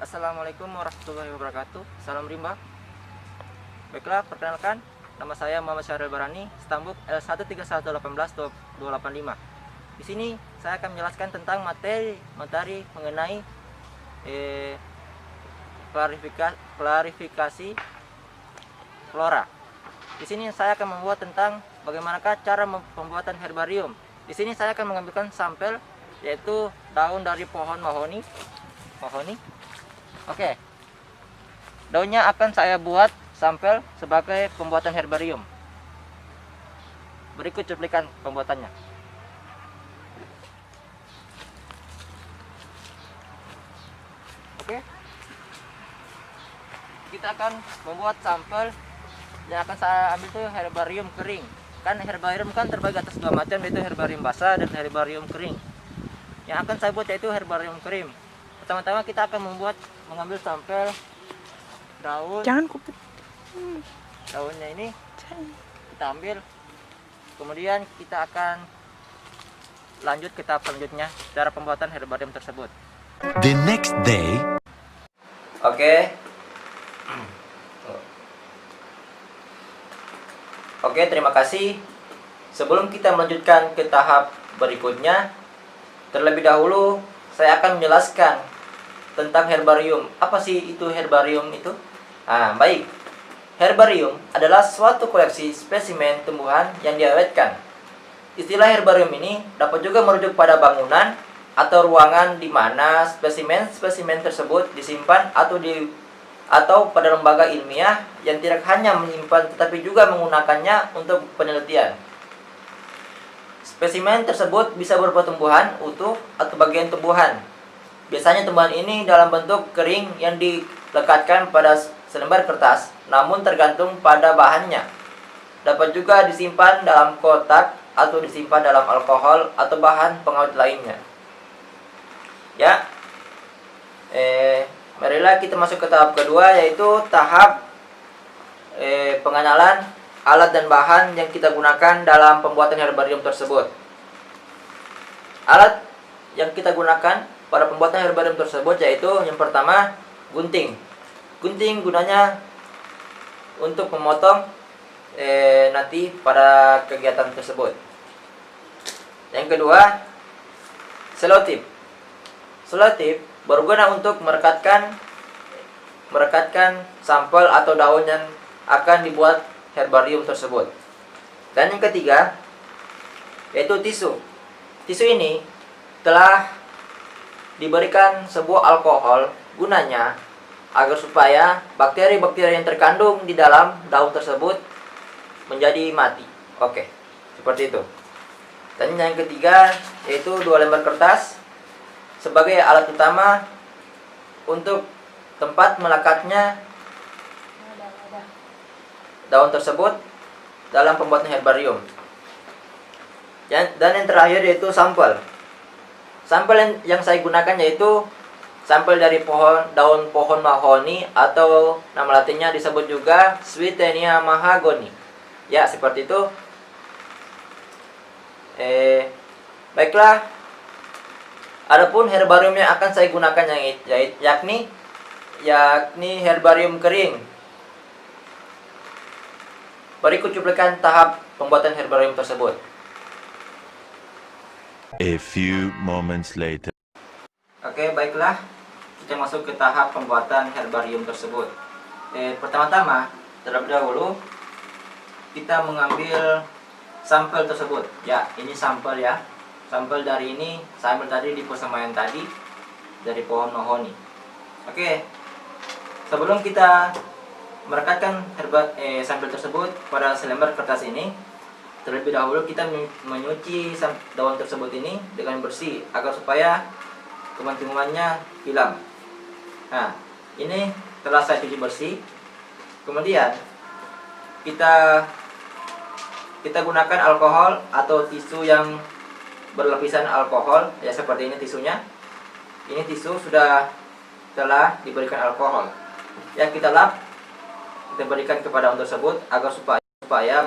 Assalamualaikum warahmatullahi wabarakatuh. Salam rimba. Baiklah, perkenalkan, nama saya Muhammad Syahril Barani, Stambuk L1311818285. Di sini saya akan menjelaskan tentang materi mengenai klarifikasi flora. Di sini saya akan membuat tentang bagaimanakah cara pembuatan herbarium. Di sini saya akan mengambilkan sampel, yaitu daun dari pohon mahoni. Oke. Daunnya akan saya buat sampel sebagai pembuatan herbarium. Berikut cuplikan pembuatannya. Oke. Kita akan membuat sampel yang akan saya ambil itu herbarium kering. Kan herbarium kan terbagi atas dua macam, yaitu herbarium basah dan herbarium kering. Yang akan saya buat yaitu herbarium kering. Pertama-tama kita akan mengambil sampel daun. Jangan kupet. Daunnya ini kita ambil. Kemudian kita akan lanjut ke tahap selanjutnya, cara pembuatan herbarium tersebut. The next day. Oke, terima kasih. Sebelum kita melanjutkan ke tahap berikutnya, terlebih dahulu saya akan menjelaskan tentang herbarium. Apa sih itu herbarium itu? Baik. Herbarium adalah suatu koleksi spesimen tumbuhan yang diawetkan. Istilah herbarium ini dapat juga merujuk pada bangunan atau ruangan di mana spesimen-spesimen tersebut disimpan atau pada lembaga ilmiah yang tidak hanya menyimpan tetapi juga menggunakannya untuk penelitian. Spesimen tersebut bisa berupa tumbuhan utuh atau bagian tumbuhan. Biasanya tumbuhan ini dalam bentuk kering yang dilekatkan pada selembar kertas, namun tergantung pada bahannya. Dapat juga disimpan dalam kotak atau disimpan dalam alkohol atau bahan pengawet lainnya. Ya, marilah kita masuk ke tahap kedua, yaitu tahap pengenalan alat dan bahan yang kita gunakan dalam pembuatan herbarium tersebut. Alat yang kita gunakan pada pembuatan herbarium tersebut yaitu yang pertama, gunting. Gunting gunanya untuk memotong nanti pada kegiatan tersebut. Yang kedua, selotip. Selotip berguna untuk merekatkan sampel atau daun yang akan dibuat herbarium tersebut. Dan yang ketiga, yaitu tisu. Tisu ini telah diberikan sebuah alkohol, gunanya agar supaya bakteri-bakteri yang terkandung di dalam daun tersebut menjadi mati. Oke, seperti itu. Dan yang ketiga, yaitu 2 lembar kertas sebagai alat utama untuk tempat melekatnya daun tersebut dalam pembuatan herbarium. Dan yang terakhir yaitu sampel. Sampel yang saya gunakan yaitu sampel dari daun pohon mahoni atau nama latinnya disebut juga Swietenia mahagoni. Ya, seperti itu. Baiklah. Adapun herbarium yang akan saya gunakan yakni herbarium kering. Berikut cuplikan tahap pembuatan herbarium tersebut. A few moments later. Oke, baiklah. Kita masuk ke tahap pembuatan herbarium tersebut. Pertama-tama, terlebih dahulu kita mengambil sampel tersebut. Ya, ini sampel ya. Sampel dari ini, sampel tadi di persemayan tadi dari pohon mahoni. Oke. Sebelum kita merekatkan sampel tersebut pada selembar kertas ini, terlebih dahulu kita menyuci daun tersebut ini dengan bersih agar supaya kuman-kumannya hilang. Nah, ini telah saya cuci bersih. Kemudian kita gunakan alkohol atau tisu yang berlapisan alkohol, ya seperti ini tisunya. Ini tisu telah diberikan alkohol. Ya, kita berikan kepada daun tersebut agar supaya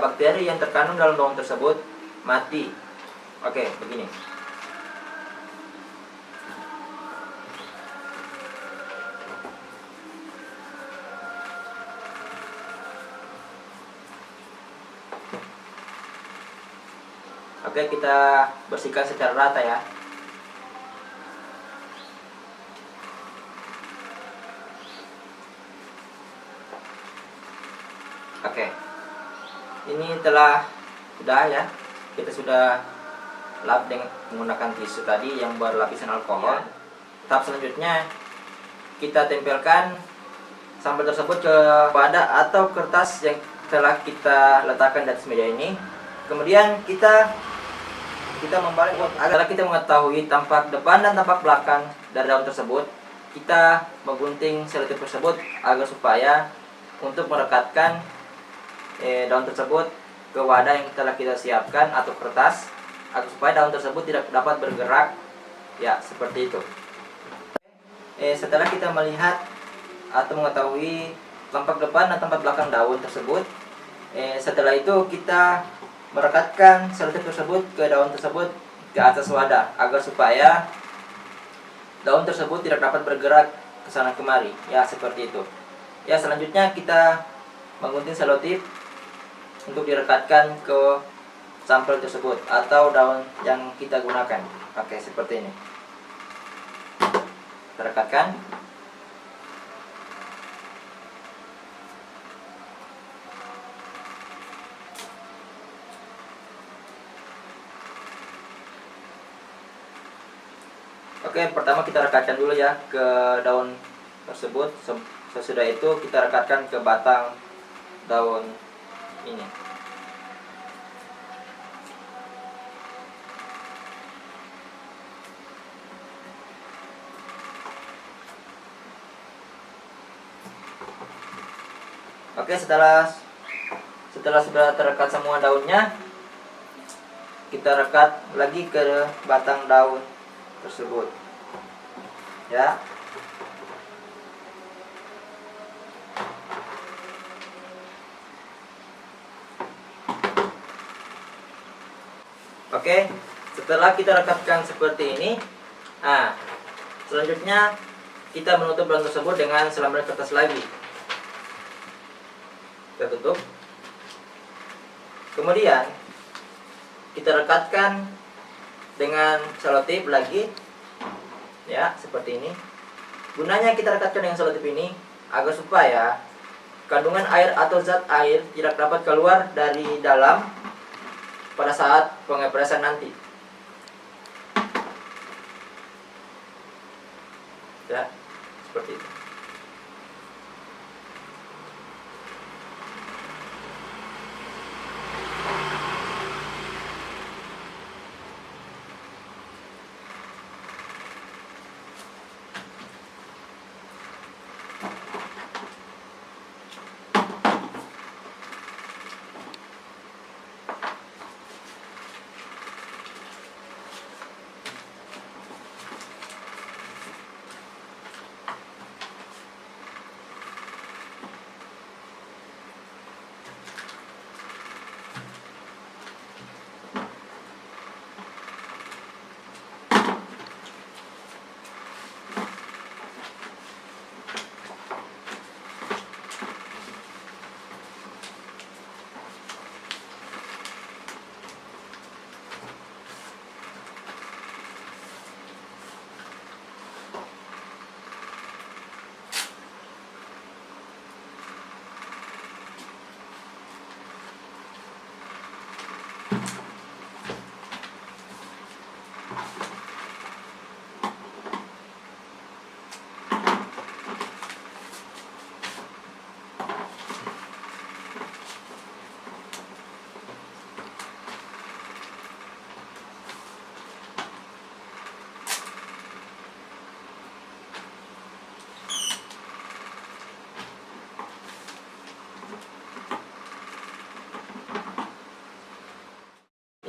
bakteri yang terkandung dalam daun tersebut mati. Oke, begini. Oke, kita bersihkan secara rata ya. Oke, ini sudah ya, kita sudah lap dengan menggunakan tisu tadi yang berlapisan alkohol. Tahap selanjutnya kita tempelkan sampel tersebut ke wadah atau kertas yang telah kita letakkan di atas meja ini. Kemudian kita membalik agar kita mengetahui tampak depan dan tampak belakang dari daun tersebut. Kita menggunting selotip tersebut agar supaya untuk merekatkan daun tersebut ke wadah yang telah kita siapkan atau kertas, agar supaya daun tersebut tidak dapat bergerak ya, seperti itu. Setelah kita melihat atau mengetahui tampak depan dan tampak belakang daun tersebut, setelah itu kita merekatkan selotip tersebut ke daun tersebut ke atas wadah agar supaya daun tersebut tidak dapat bergerak ke sana kemari ya, seperti itu. Ya, selanjutnya kita menggunting selotip untuk direkatkan ke sampel tersebut atau daun yang kita gunakan. Oke, seperti ini. Kita rekatkan. Oke, pertama kita rekatkan dulu ya ke daun tersebut. Sesudah itu kita rekatkan ke batang daun ini. Oke, setelah sudah terekat semua daunnya, kita rekat lagi ke batang daun tersebut ya. Oke, setelah kita rekatkan seperti ini, nah selanjutnya kita menutup daun tersebut dengan selembar kertas lagi. Kita tutup. Kemudian kita rekatkan dengan selotip lagi ya, seperti ini. Gunanya kita rekatkan dengan selotip ini agar supaya kandungan air atau zat air tidak dapat keluar dari dalam pada saat pengepresan nanti ya, seperti itu.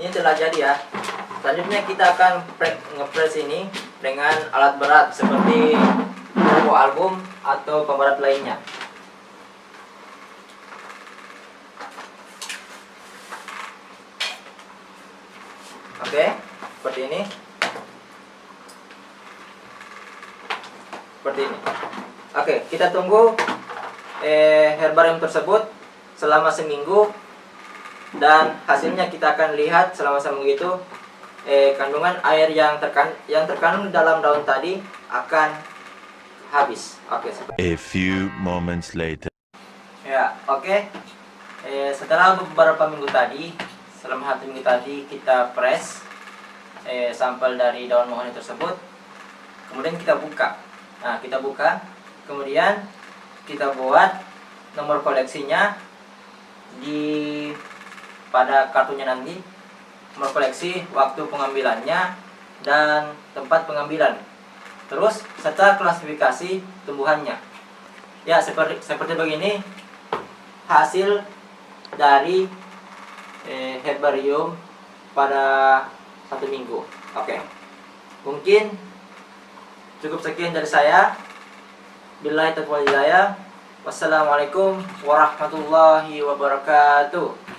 Ini telah jadi ya. Selanjutnya kita akan ngepres ini dengan alat berat seperti turbo album atau pemberat lainnya. Oke, seperti ini. Seperti ini. Oke, kita tunggu herbarium tersebut selama seminggu dan hasilnya kita akan lihat selama-sama begitu kandungan air yang terkandung dalam daun tadi akan habis. Oke, A few moments later. ya, oke. Setelah beberapa minggu tadi, selama 1 minggu tadi kita press sampel dari daun mahoni tersebut. Kemudian kita buka. Nah, kita buka. Kemudian kita buat nomor koleksinya pada kartunya nanti. Nomor koleksi, waktu pengambilannya, dan tempat pengambilan. Terus serta klasifikasi tumbuhannya. Ya, seperti begini hasil dari herbarium pada 1 minggu. Oke. Mungkin cukup sekian dari saya. Billahi taufiq wal hidayah. Wassalamualaikum warahmatullahi wabarakatuh.